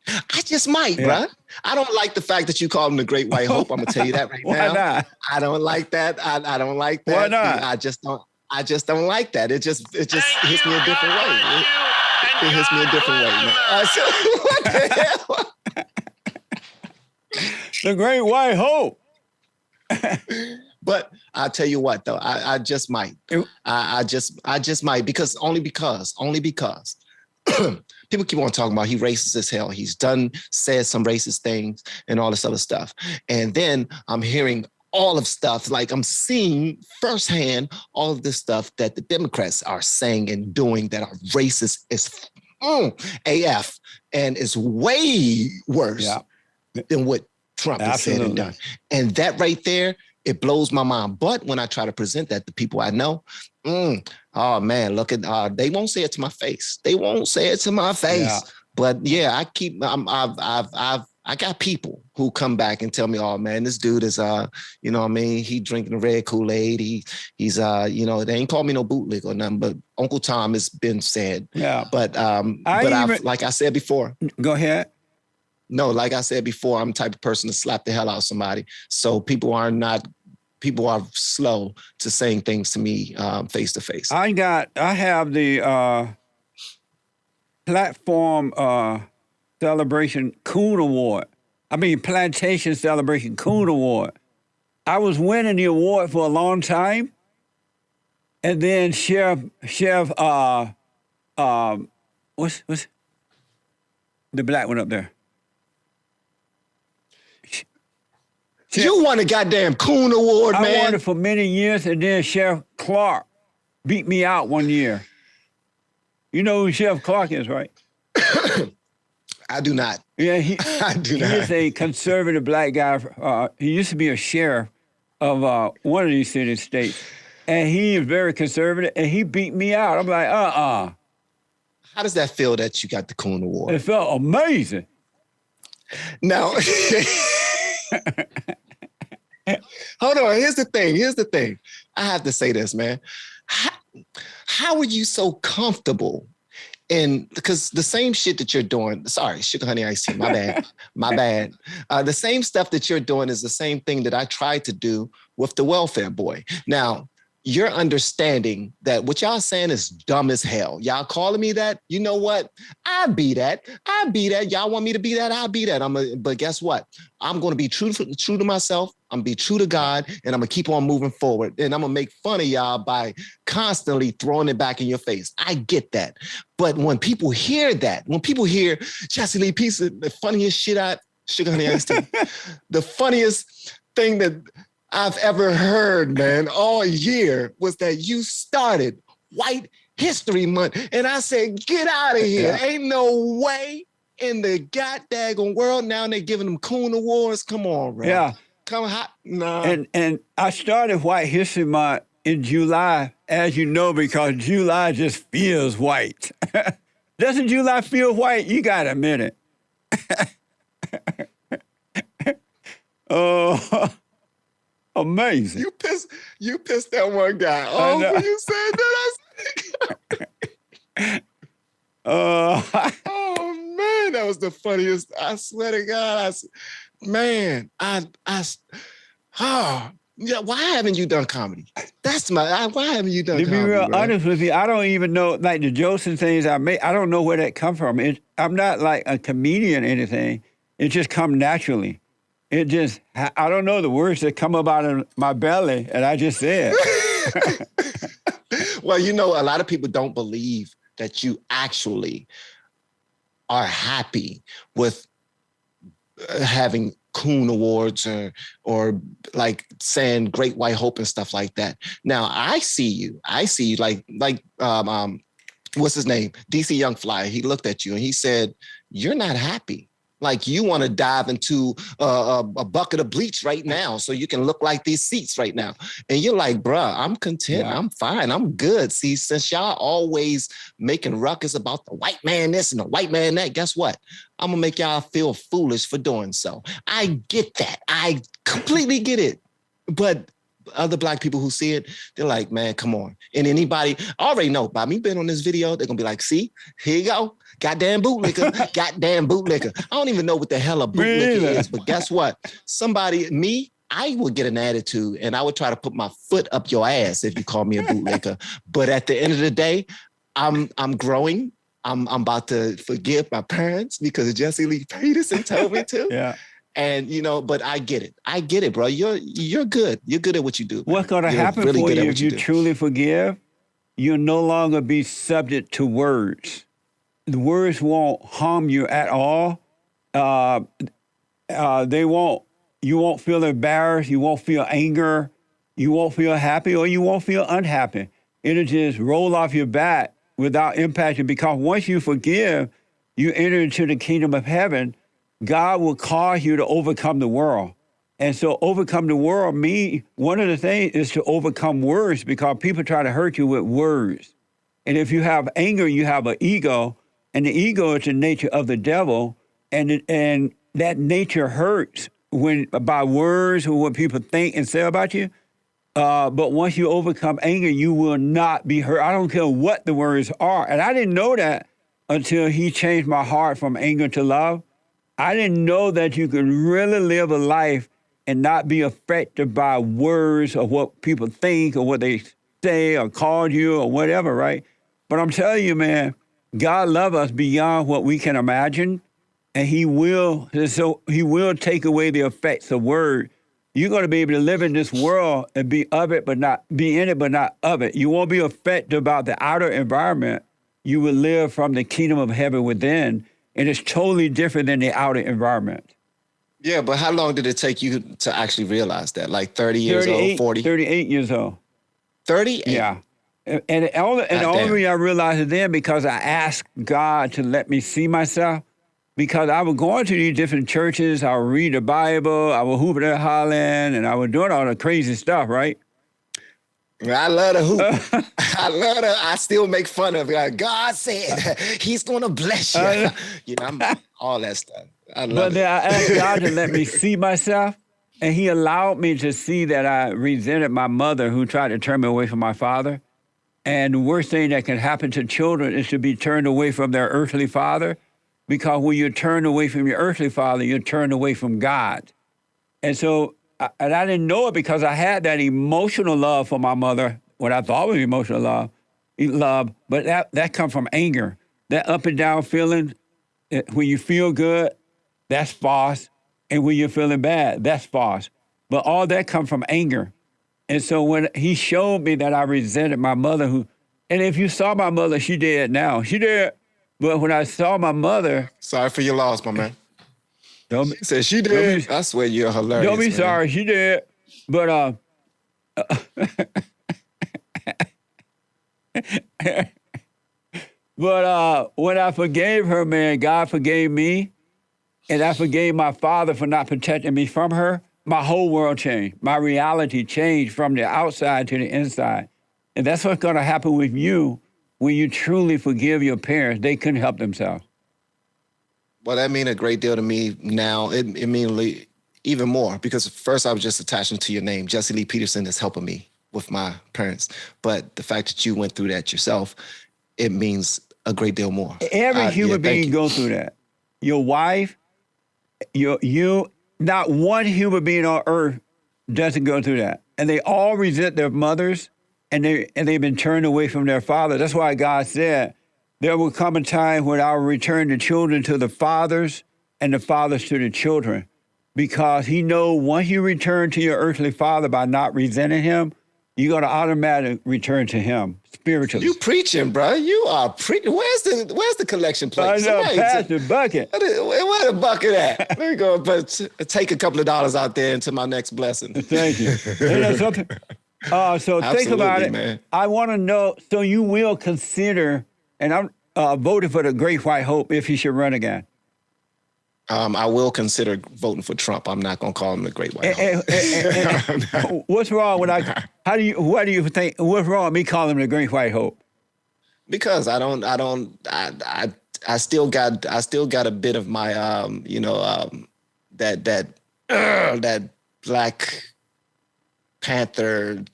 I just might, bruh. I don't like the fact that you call him the Great White Hope. I'm gonna tell you that right now. Why not? I don't like that. I don't like that. Why not? I just don't like that. It just hits me a different way. It hits me a different way, man. So, what the hell? The Great White Hope. But I'll tell you what, though, I just might. I just might because only because. People keep on talking about he racist as hell. He's said some racist things and all this other stuff. And then I'm hearing all of stuff, like I'm seeing firsthand all of this stuff that the Democrats are saying and doing that are racist as AF, and it's way worse Yeah. than what Trump has said and done. And that right there, it blows my mind. But when I try to present that to people I know, oh man, look at they won't say it to my face. They won't say it to my face. Yeah. But yeah, I got people who come back and tell me, oh man, this dude is you know what I mean, he drinking the red Kool-Aid. He's you know, they ain't called me no bootleg or nothing, but Uncle Tom has been said. Yeah. But like I said before. Go ahead. No, like I said before, I'm the type of person to slap the hell out of somebody. So people are slow to saying things to me face to face. I have the platform celebration Coon Award. I mean, Plantation Celebration Coon Award. I was winning the award for a long time. And then Chef what's the black one up there? You won a goddamn Coon Award, man. I won it for many years, and then Chef Clark beat me out one year. You know who Chef Clark is, right? I do not. Yeah, I do not. He is a conservative black guy. He used to be a sheriff of one of these city states, and he is very conservative, and he beat me out. I'm like, How does that feel that you got the Coon Award? It felt amazing. Now, hold on. Here's the thing. I have to say this, man. How are you so comfortable because the same shit that you're doing, sorry, sugar honey iced tea, my bad. The same stuff that you're doing is the same thing that I tried to do with the welfare boy. Now, you're understanding that what y'all saying is dumb as hell. Y'all calling me that? You know what? I be that. Y'all want me to be that? I'll be that. But guess what? I'm going to be true to myself. I'm going to be true to God, and I'm going to keep on moving forward. And I'm going to make fun of y'all by constantly throwing it back in your face. I get that. But when people hear that, when people hear Jesse Lee Peterson, the funniest shit sugar honey iced tea, the funniest thing that I've ever heard, man, all year was that you started White History Month. And I said, get out of here. Yeah. Ain't no way in the goddamn world. Now they're giving them Coon Awards. Come on, bro. Yeah. Come hot. Nah. And I started White History Month in July, as you know, because July just feels white. Doesn't July feel white? You got to admit it. Oh. Amazing. You pissed that one guy off when you said that. Oh man, that was the funniest. I swear to God, yeah. Why haven't you done comedy? Why haven't you done comedy? To be real bro? honest with you, I don't even know, like the jokes and things I make, I don't know where that come from. I'm not like a comedian or anything. It just come naturally. It just, I don't know the words that come up out of my belly, and I just said. Well, you know, a lot of people don't believe that you actually are happy with having Coon Awards or like saying Great White Hope and stuff like that. Now, I see you like what's his name? DC Young Fly. He looked at you and he said, you're not happy. Like you want to dive into a bucket of bleach right now so you can look like these seats right now. And you're like, bruh, I'm content. Yeah. I'm fine. I'm good. See, since y'all always making ruckus about the white man this and the white man that, guess what? I'm going to make y'all feel foolish for doing so. I get that. I completely get it. But other black people who see it, they're like, man, come on. And anybody already know by me being on this video, they're going to be like, see, here you go. Goddamn bootlicker, goddamn bootlicker. I don't even know what the hell a bootlicker is, but guess what? I would get an attitude and I would try to put my foot up your ass if you call me a bootlicker. But at the end of the day, I'm growing. I'm about to forgive my parents because Jesse Lee Peterson told me to. Yeah. And you know, but I get it, bro. You're good. You're good at what you do. What's going to happen really for you if you truly forgive? You'll no longer be subject to words. The words won't harm you at all. You won't feel embarrassed. You won't feel anger. You won't feel happy or you won't feel unhappy. It'll just roll off your back without impacting, because once you forgive, you enter into the kingdom of heaven. God will cause you to overcome the world. And so overcome the world one of the things is to overcome words, because people try to hurt you with words. And if you have anger, you have an ego, and the ego is the nature of the devil, and that nature hurts by words or what people think and say about you. But once you overcome anger, you will not be hurt. I don't care what the words are. And I didn't know that until he changed my heart from anger to love. I didn't know that you could really live a life and not be affected by words or what people think or what they say or call you or whatever, right? But I'm telling you, man, God loves us beyond what we can imagine, and he will take away the effects of word. You're going to be able to live in this world and be of it, but not be in it, but not of it. You won't be affected about the outer environment. You will live from the kingdom of heaven within, and it's totally different than the outer environment. Yeah, but how long did it take you to actually realize that? Like 30 years old, 40? 38 years old. 38? Yeah. And the only reason I realized it then because I asked God to let me see myself, because I was going to these different churches. I would read the Bible, I would hoop and hollering, and I was doing all the crazy stuff, right? I love the hoop. I love the, I still make fun of it. God said he's going to bless you. You know, I'm all that stuff. I love it. Then I asked God to let me see myself, and he allowed me to see that I resented my mother who tried to turn me away from my father. And the worst thing that can happen to children is to be turned away from their earthly father, because when you're turned away from your earthly father, you're turned away from God. And so, and I didn't know it because I had that emotional love for my mother, what I thought was emotional love, but that comes from anger. That up and down feeling, when you feel good, that's false. And when you're feeling bad, that's false. But all that comes from anger. And so when he showed me that I resented my mother, and if you saw my mother, she dead now. She dead. But when I saw my mother... Sorry for your loss, my man. She said she did. I swear you're hilarious. Don't be sorry, she did. But when I forgave her, man, God forgave me, and I forgave my father for not protecting me from her. My whole world changed. My reality changed from the outside to the inside. And that's what's going to happen with you when you truly forgive your parents. They couldn't help themselves. Well, that means a great deal to me now. It means even more, because first I was just attaching to your name. Jesse Lee Peterson is helping me with my parents. But the fact that you went through that yourself, it means a great deal more. Every human being goes through that. Your wife, you, not one human being on earth doesn't go through that. And they all resent their mothers, and they've been turned away from their father. That's why God said, there will come a time when I will return the children to the fathers and the fathers to the children. Because he knows once you return to your earthly father by not resenting him, you're going to automatically return to him spiritually. You preaching, bro. You are preaching. Where's the collection plate? I know, pass the bucket. Where the bucket at? Let me go take a couple of dollars out there into my next blessing. Thank you. You know something? So think about it. Man. I want to know, so you will consider, and I'm voting for the Great White Hope if he should run again. I will consider voting for Trump. I'm not going to call him the Great White Hope. What's wrong with what do you think? What's wrong with me calling him the Great White Hope? Because I still got a bit of my that Black Panther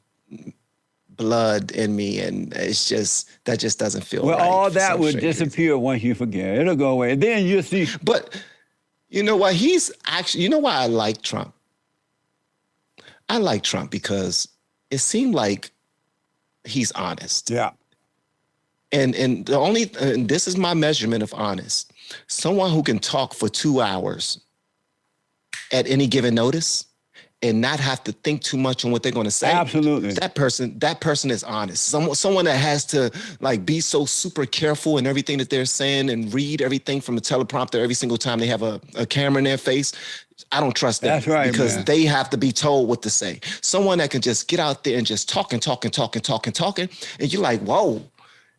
blood in me, and it's just that just doesn't feel right. Well, all that would disappear once you forget. It'll go away, and then you'll see. But you know what? He's actually, you know why I like Trump? I like Trump because it seemed like he's honest. Yeah. And this is my measurement of honest. Someone who can talk for 2 hours at any given notice and not have to think too much on what they're going to say. Absolutely. That person is honest. Someone that has to like be so super careful in everything that they're saying and read everything from a teleprompter every single time they have a camera in their face. I don't trust them. That's right, because they have to be told what to say. Someone that can just get out there and just talk, and you're like, whoa.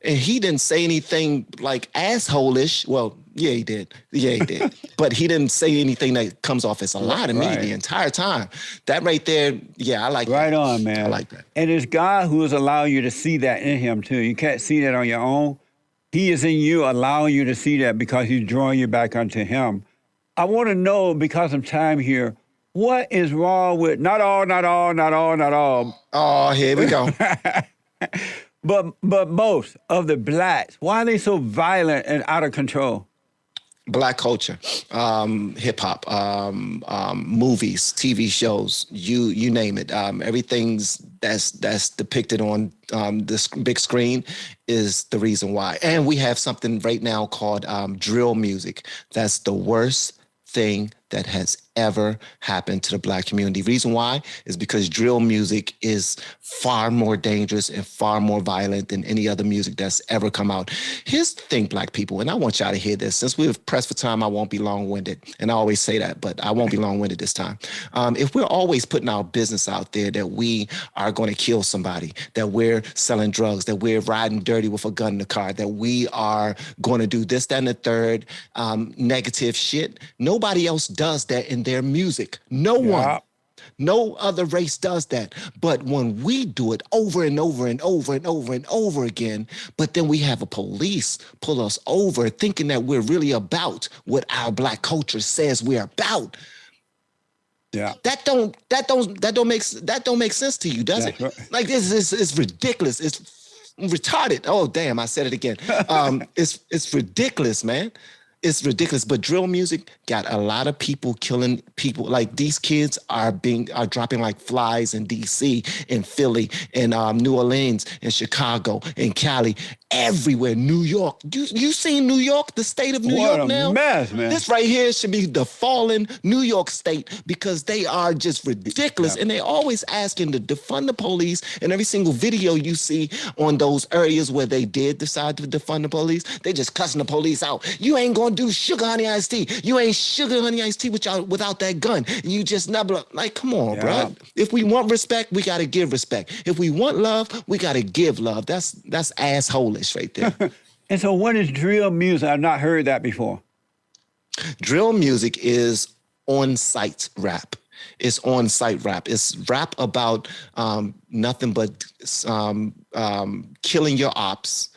And he didn't say anything like asshole-ish. Well, yeah, he did. Yeah, he did. But he didn't say anything that comes off as a lie to me the entire time. That right there, yeah, I like that. Right on, man. I like that. And it's God who is allowing you to see that in him, too. You can't see that on your own. He is in you, allowing you to see that because he's drawing you back unto him. I want to know, because of time here, what is wrong with, not all, Oh, here we go. but most of the blacks, why are they so violent and out of control? Black culture, hip hop, movies, TV shows, you name it. Everything's that's depicted on this big screen is the reason why. And we have something right now called drill music. That's the worst thing that has ever happened to the Black community. Reason why is because drill music is far more dangerous and far more violent than any other music that's ever come out. Here's the thing, Black people, and I want y'all to hear this. Since we've pressed for time, I won't be long-winded. And I always say that, but I won't be long-winded this time. If we're always putting our business out there that we are going to kill somebody, that we're selling drugs, that we're riding dirty with a gun in the car, that we are going to do this, that, and the third negative shit, nobody else does that in their music. No one. No other race does that. But when we do it over and over and over and over and over again, but then we have a police pull us over thinking that we're really about what our Black culture says we're about. Yeah. That don't make sense to you, does it? Right. Like this is ridiculous. It's retarded. Oh damn, I said it again. It's ridiculous, man. It's ridiculous, but drill music got a lot of people killing people. Like these kids are dropping like flies in DC, in Philly, in New Orleans, in Chicago, in Cali, everywhere. New York. You seen New York, the state of New York now? What a mess, man. This right here should be the fallen New York state because they are just ridiculous. Yeah. And they always asking to defund the police. And every single video you see on those areas where they did decide to defund the police, they just cussing the police out. You ain't gonna do sugar honey iced tea. You ain't sugar honey iced tea without that gun. You just never, like, come on, bro. If we want respect, we gotta give respect. If we want love, we gotta give love. That's asshole-ish right there. And so what is drill music? I've not heard that before. Drill music is on-site rap. It's on-site rap. It's rap about nothing but killing your ops,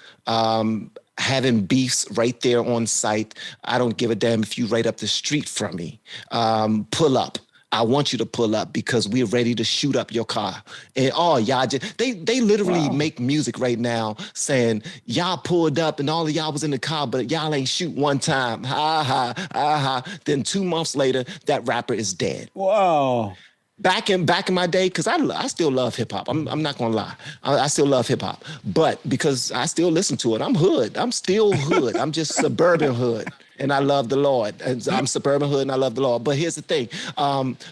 having beefs right there on site. I don't give a damn if you right up the street from me. Pull up. I want you to pull up because we're ready to shoot up your car. And y'all just, they literally make music right now saying y'all pulled up and all of y'all was in the car, but y'all ain't shoot one time. Ha ha, ha ha. Then 2 months later, that rapper is dead. Wow. Back in my day, because I still love hip hop. I'm not gonna lie. I still love hip hop, but because I still listen to it, I'm hood. I'm still hood. I'm just suburban hood, and I love the Lord. And I'm suburban hood, and I love the Lord. But here's the thing: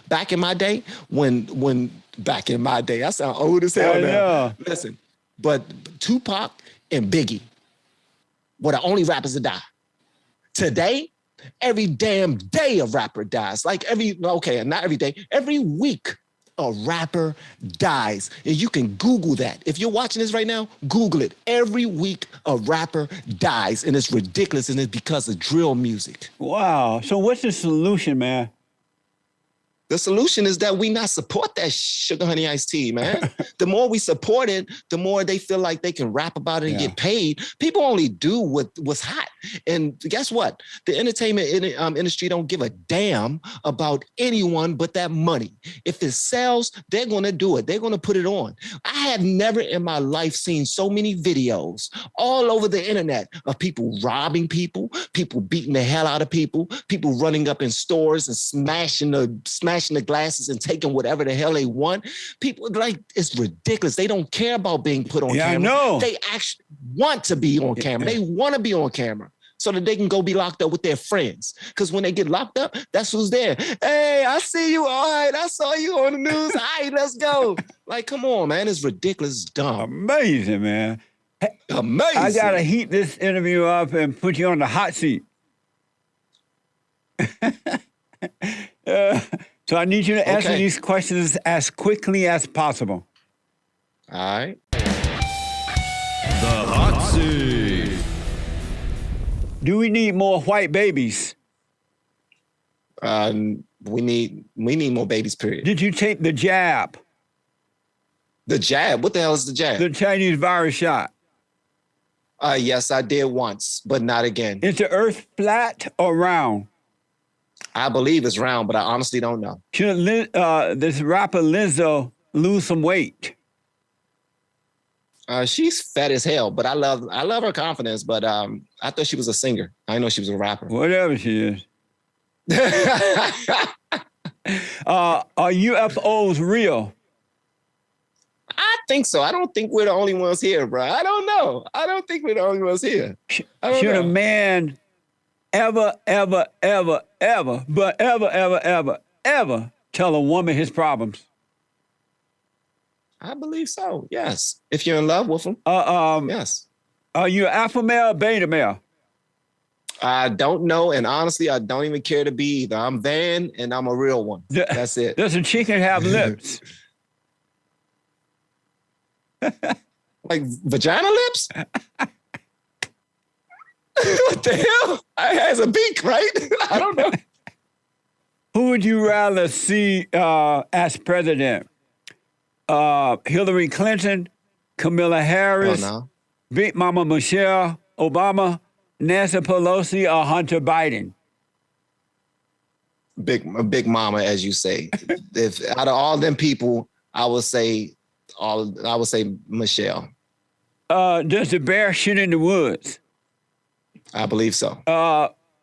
back in my day, back in my day, I sound old as hell now. Yeah. Listen, but Tupac and Biggie were the only rappers to die. Today, every damn day a rapper dies. Like not every day, every week a rapper dies. And you can Google that. If you're watching this right now, Google it. Every week a rapper dies, and it's ridiculous, and it's because of drill music. Wow. So what's the solution, man? The solution is that we not support that sugar honey iced tea, man. The more we support it, the more they feel like they can rap about it and get paid. People only do what's hot. And guess what? The entertainment industry don't give a damn about anyone but that money. If it sells, they're going to do it. They're going to put it on. I have never in my life seen so many videos all over the internet of people robbing people beating the hell out of people running up in stores and smashing the glasses and taking whatever the hell they want. People, like, it's ridiculous. They don't care about being put on camera. I know. They actually want to be on camera. They want to be on camera so that they can go be locked up with their friends. Because when they get locked up, that's who's there. Hey, I see you. All right, I saw you on the news. All right, let's go. Like, come on, man. It's ridiculous. It's dumb. Amazing, man. Amazing. I got to heat this interview up and put you on the hot seat. So I need you to answer these questions as quickly as possible. All right. The hot seat. Do we need more white babies? We need more babies, period. Did you take the jab? The jab? What the hell is the jab? The Chinese virus shot. Yes, I did once, but not again. Is the earth flat or round? I believe it's round, but I honestly don't know. Should this rapper Lizzo lose some weight? She's fat as hell, but I love her confidence. But I thought she was a singer. I didn't know she was a rapper. Whatever she is. Are UFOs real? I think so. I don't think we're the only ones here, bro. I don't know. I don't think we're the only ones here. Should a man ever tell a woman his problems? I believe so. Yes. If you're in love with them. Yes. Are you alpha male or beta male? I don't know, and honestly, I don't even care to be either. I'm Van, and I'm a real one. That's it. Does a chicken have lips? Like vagina lips? What the hell? It has a beak, right? I don't know. Who would you rather see as president? Hillary Clinton, Kamala Harris, Big Mama Michelle Obama, Nancy Pelosi, or Hunter Biden? Big Mama, as you say. If out of all them people, I would say Michelle. Does the bear shit in the woods? I believe so.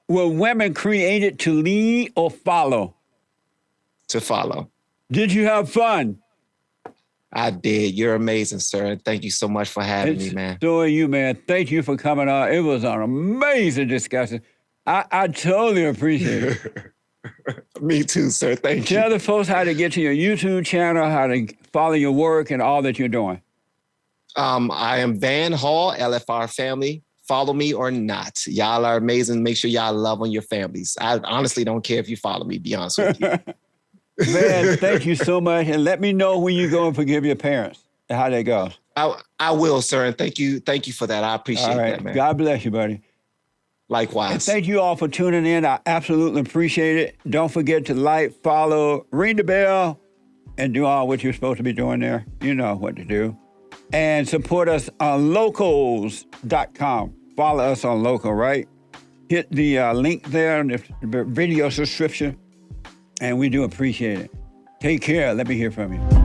Were women created to lead or follow? To follow. Did you have fun? I did. You're amazing, sir. And thank you so much for having me, man. So are you, man. Thank you for coming on. It was an amazing discussion. I totally appreciate it. Me too, sir. Thank you. Tell the folks how to get to your YouTube channel, how to follow your work and all that you're doing. I am Van Hall, LFR family. Follow me or not. Y'all are amazing. Make sure y'all love on your families. I honestly don't care if you follow me, be honest with you. Man, thank you so much. And let me know when you go and forgive your parents and how that goes. I will, sir. And thank you for that. I appreciate that, man. God bless you, buddy. Likewise. And thank you all for tuning in. I absolutely appreciate it. Don't forget to like, follow, ring the bell, and do all what you're supposed to be doing there. You know what to do. And support us on locals.com. Follow us on Local, right? Hit the link there in the video subscription, and we do appreciate it. Take care. Let me hear from you.